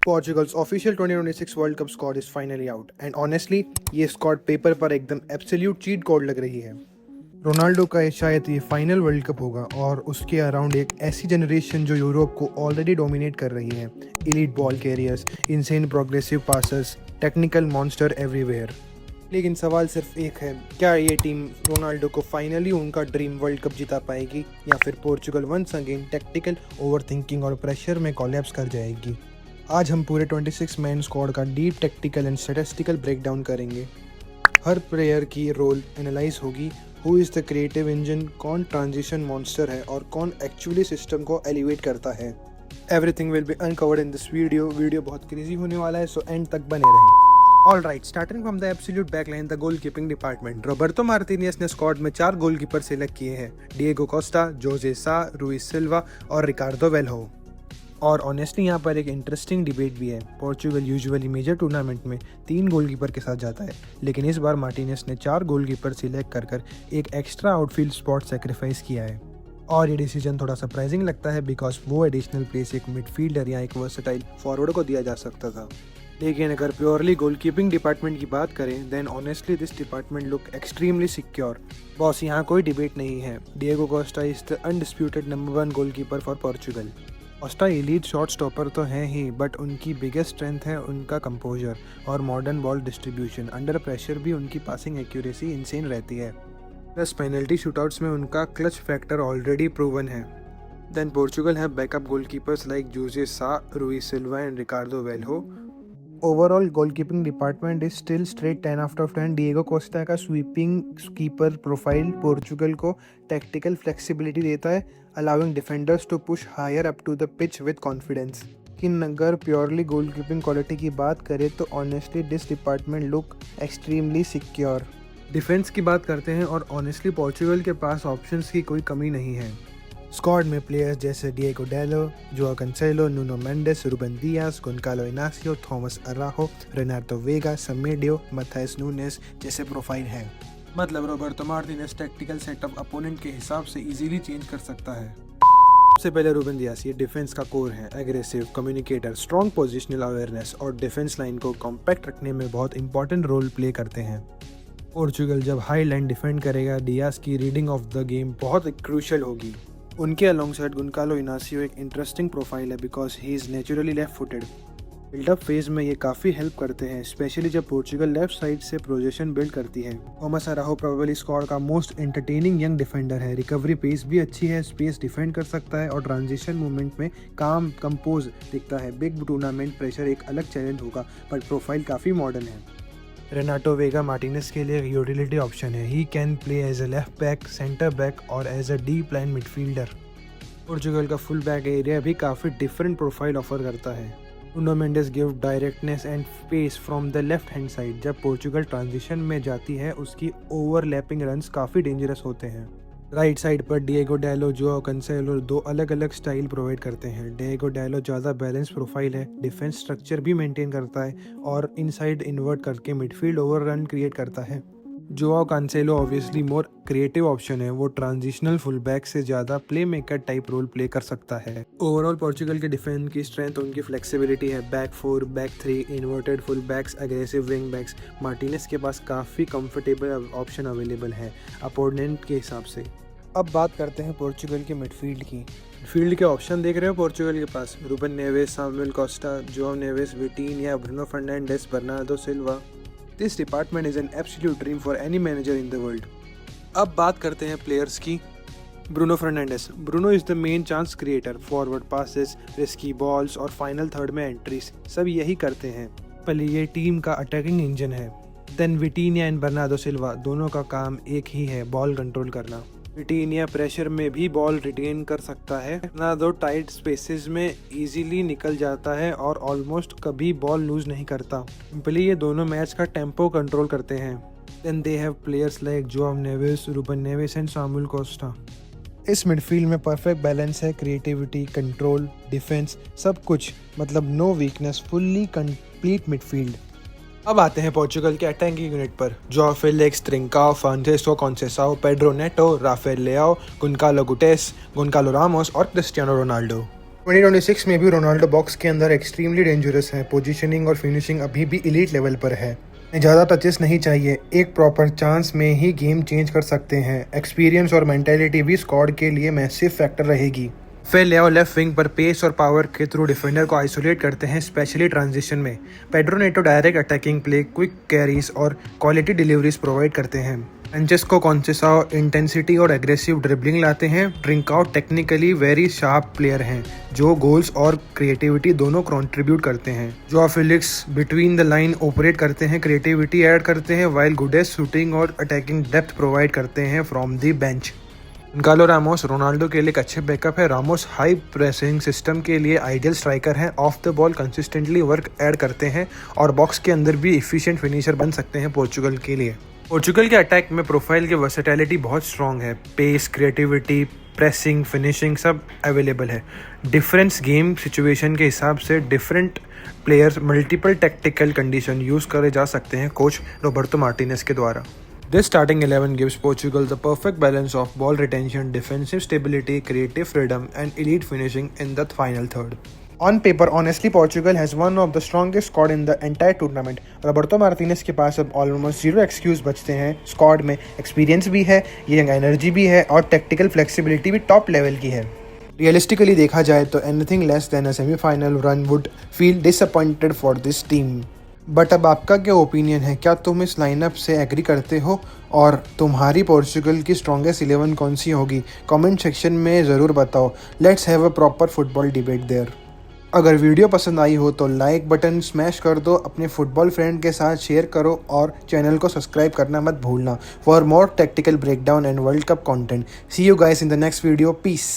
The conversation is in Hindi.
Portugal's official 2026 World Cup squad is finally out and honestly ये स्क्वाड पेपर पर एकदम एब्सोल्यूट चीट कोड लग रही है। रोनाल्डो का शायद ये फाइनल वर्ल्ड कप होगा और उसके अराउंड एक ऐसी जनरेशन जो यूरोप को ऑलरेडी डोमिनेट कर रही है। Elite ball carriers, insane progressive passers, technical monster everywhere. लेकिन सवाल सिर्फ एक है, क्या ये टीम रोनाल्डो को फाइनली उनका ड्रीम वर्ल्ड कप जिता पाएगी या फिर Portugal once again tactical overthinking और प्रेशर में कोलैप्स कर जाएगी। आज हम पूरे 26 मैन स्क्वाड का deep tactical and statistical breakdown करेंगे। हर प्लेयर की रोल एनालाइज होगी, who is the creative engine, कौन ट्रांजिशन मॉन्स्टर है और कौन एक्चुअली सिस्टम को एलिवेट करता है। Everything will be uncovered in this video बहुत क्रेजी होने वाला है, सो एंड तक बने रहें। All right, starting from the absolute backline, the goalkeeping department. Roberto Martinez ने स्क्वाड में 4 गोलकीपर सिलेक्ट किए हैं, Diego Costa, Jose Sa, Rui सिल्वा और रिकार्डो वेल्हो। और ऑनेस्टली यहाँ पर एक इंटरेस्टिंग डिबेट भी है। पोर्चुगल यूजुअली मेजर टूर्नामेंट में 3 गोलकीपर के साथ जाता है, लेकिन इस बार मार्टिनेज ने 4 गोलकीपर सिलेक्ट कर एक एक्स्ट्रा आउटफील्ड स्पॉट सेक्रीफाइस किया है। और ये डिसीजन थोड़ा सरप्राइजिंग लगता है बिकॉज वो एडिशनल प्लेस एक मिडफील्डर या एक वर्सेटाइल फॉरवर्ड को दिया जा सकता था। लेकिन अगर प्योरली गोलकीपिंग डिपार्टमेंट की बात करें then honestly this department look extremely secure. Boss यहाँ कोई डिबेट नहीं है, Diego Costa is the undisputed number 1 goalkeeper for Portugal. Costa elite shot stopper तो हैं ही, बट उनकी बिगेस्ट स्ट्रेंथ है उनका कंपोजर और modern ball distribution. Under pressure भी उनकी पासिंग एक्यूरेसी इंसेन रहती है, प्लस पेनल्टी शूटआउट्स में उनका क्लच फैक्टर ऑलरेडी प्रूवन है। Then Portugal have backup goalkeepers like Jose Sa, Rui Silva and Ricardo Velho. Overall goalkeeping department is still straight 10 out of 10। Diego Costa का स्वीपिंग कीपर प्रोफाइल पोर्चुगल को टैक्टिकल फ्लेक्सिबिलिटी देता है, allowing defenders to push higher up to the pitch with confidence. लेकिन अगर प्योरली गोलकीपिंग क्वालिटी की बात करें तो honestly this department look extremely secure. Defence की बात करते हैं और ऑनेस्टली पोर्चुगल के पास ऑप्शंस की कोई कमी नहीं है। स्क्वाड में प्लेयर्स जैसे Diogo Dalot, Joao Cancelo, Nuno Mendes, Ruben Dias, Goncalo Inacio, Tomas Araujo, Renato Veiga, समेडियो, मथाइस नूनेस जैसे प्रोफाइल हैं। मतलब Roberto Martinez tactical setup opponent के हिसाब से इजीली चेंज कर सकता है। सबसे पहले रूबन दियास, ये डिफेंस का कोर है। Aggressive, communicator, strong positional awareness और डिफेंस लाइन को कॉम्पैक्ट रखने में बहुत इंपॉर्टेंट रोल प्ले करते हैं। पोर्चुगल जब हाई लाइन डिफेंड करेगा, डियास की रीडिंग ऑफ द गेम बहुत क्रूशियल होगी। उनके अलोंगसाइड गोंकालो इनासियो एक इंटरेस्टिंग प्रोफाइल है because he is naturally left footed. Buildup phase में ये काफ़ी हेल्प करते हैं, स्पेशली जब पोर्चुगल लेफ्ट साइड से पोजीशन बिल्ड करती है। थॉमस अराहो प्रोबेबली स्क्वाड का मोस्ट एंटरटेनिंग यंग डिफेंडर है। रिकवरी पेस भी अच्छी है, स्पेस डिफेंड कर सकता है और ट्रांजिशन मूवमेंट में काम कंपोज दिखता है। बिग टूर्नामेंट प्रेशर एक अलग चैलेंज होगा, बट प्रोफाइल काफ़ी मॉडर्न है। रेनाटो वेगा मार्टिनेज के लिए यूटिलिटी ऑप्शन है। He can play as a left back, centre back और as a deep line midfielder. Portugal का फुल बैक एरिया भी काफ़ी डिफरेंट प्रोफाइल ऑफर करता है। Nuno Mendes give directness and space from the left hand side. जब पोर्चुगल ट्रांजिशन में जाती है उसकी ओवरलैपिंग रन्स काफ़ी डेंजरस होते हैं। राइट साइड पर डिएगो डेलो, जोआ कैंसेलो 2 अलग अलग स्टाइल प्रोवाइड करते हैं। डिएगो डेलो ज़्यादा बैलेंस प्रोफाइल है, डिफेंस स्ट्रक्चर भी मेंटेन करता है और इनसाइड इन्वर्ट करके मिडफील्ड ओवर रन क्रिएट करता है। Joao Cancelo obviously more creative option है, वो ट्रांजिशनल फुल बैक से ज़्यादा play maker type role play कर सकता है। ओवरऑल पोर्चुगल के डिफेंस की स्ट्रेंथ उनकी फ्लेक्सिबिलिटी है। Back 4, back 3, inverted full backs, aggressive wing backs. Martinez के पास काफ़ी कंफर्टेबल ऑप्शन अवेलेबल है अपोनेंट के हिसाब से। अब बात करते हैं पोर्चुगल के मिडफील्ड की। मिडफील्ड के ऑप्शन देख रहे हो पोर्चुगल के पास, Ruben Neves, Samuel Costa, Joao Neves, Vitinha, Bruno Fernandes, Bernardo Silva. This department is an absolute dream for any manager in the world. अब बात करते हैं प्लेयर्स की। Bruno Fernandes, Bruno is the main chance creator. Forward passes, risky balls और फाइनल थर्ड में एंट्रीज सब यही करते हैं। पहले ये टीम का अटैकिंग इंजन है। Then Vitinha and Bernardo Silva, दोनों का काम एक ही है, बॉल कंट्रोल करना। विटीनिया प्रेशर में भी बॉल रिटेन कर सकता है, ना दो टाइट स्पेसेस में इजीली निकल जाता है और ऑलमोस्ट कभी बॉल लूज नहीं करता। सिंपली ये दोनों मैच का टेम्पो कंट्रोल करते हैं। Then they have players like Joao Neves, Ruben Neves and Samuel Costa. इस मिडफील्ड में परफेक्ट बैलेंस है, क्रिएटिविटी, कंट्रोल, डिफेंस, सब कुछ, मतलब no weakness, fully complete midfield. अब आते हैं पोर्चुगल के अटैकिंग यूनिट पर। Joao Felix, Trincao, Francisco Conceicao, Pedro Neto, Rafael Leao, Goncalo Guedes, Goncalo Ramos और क्रिस्टियानो रोनाल्डो। 2026 में भी रोनाल्डो बॉक्स के अंदर एक्सट्रीमली डेंजरस है। पोजीशनिंग और फिनिशिंग अभी भी एलीट लेवल पर है। ज़्यादा टचेस नहीं चाहिए, एक प्रॉपर चांस में ही गेम चेंज कर सकते हैं। एक्सपीरियंस और मेंटालिटी भी स्क्वाड के लिए मैसिव फैक्टर रहेगी। फिर लेओ लेफ्ट विंग पर पेस और पावर के थ्रू डिफेंडर को आइसोलेट करते हैं, स्पेशली ट्रांजिशन में। Pedro Neto direct attacking play, quick carries और क्वालिटी डिलीवरीज प्रोवाइड करते हैं। फ्रांचेस्को कॉन्सेसाओ इंटेंसिटी और एग्रेसिव ड्रिबलिंग लाते हैं। ट्रिंकाउट टेक्निकली वेरी शार्प प्लेयर हैं जो गोल्स और क्रिएटिविटी दोनों कंट्रीब्यूट करते हैं। जो Felix between the line operate करते हैं, क्रिएटिविटी ऐड करते हैं, वाइल गुडेस शूटिंग और अटैकिंग डेप्थ प्रोवाइड करते हैं from the bench. Gonzalo Ramos Ronaldo के लिए एक अच्छे बैकअप है। रामोस हाई प्रेसिंग सिस्टम के लिए आइडियल स्ट्राइकर हैं। Of the ball consistently work add करते हैं और बॉक्स के अंदर भी एफिशिएंट फिनिशर बन सकते हैं पोर्चुगल के लिए। पोर्चुगल के अटैक में प्रोफाइल की वर्सेटैलिटी बहुत स्ट्रॉन्ग है। पेस, क्रिएटिविटी, प्रेसिंग, फिनिशिंग सब अवेलेबल है। डिफरेंस गेम सिचुएशन के हिसाब से different players multiple tactical condition use करे जा सकते हैं कोच रॉबर्टो मार्टिनेज के द्वारा। This starting 11 gives Portugal the perfect balance of ball retention, defensive stability, creative freedom and elite finishing in the final third. On paper, honestly, Portugal has one of the strongest squad in the entire tournament. Roberto Martinez के पास अब ऑलमोस्ट जीरो एक्सक्यूज बचते हैं। स्क्वाड में एक्सपीरियंस भी है, यंग एनर्जी भी है और टेक्टिकल फ्लेक्सिबिलिटी भी टॉप लेवल की है। रियलिस्टिकली देखा जाए तो anything less than a semifinal run would feel disappointed for this team. But अब आपका क्या ओपिनियन है? क्या तुम इस लाइनअप से एग्री करते हो और तुम्हारी पोर्चुगल की स्ट्रॉन्गेस्ट 11 कौन सी होगी? कमेंट सेक्शन में ज़रूर बताओ। Let's have a proper football debate there. अगर वीडियो पसंद आई हो तो लाइक बटन स्मैश कर दो, अपने फुटबॉल फ्रेंड के साथ शेयर करो और चैनल को सब्सक्राइब करना मत भूलना for more tactical breakdown and world cup content. See you guys in the next video. Piece.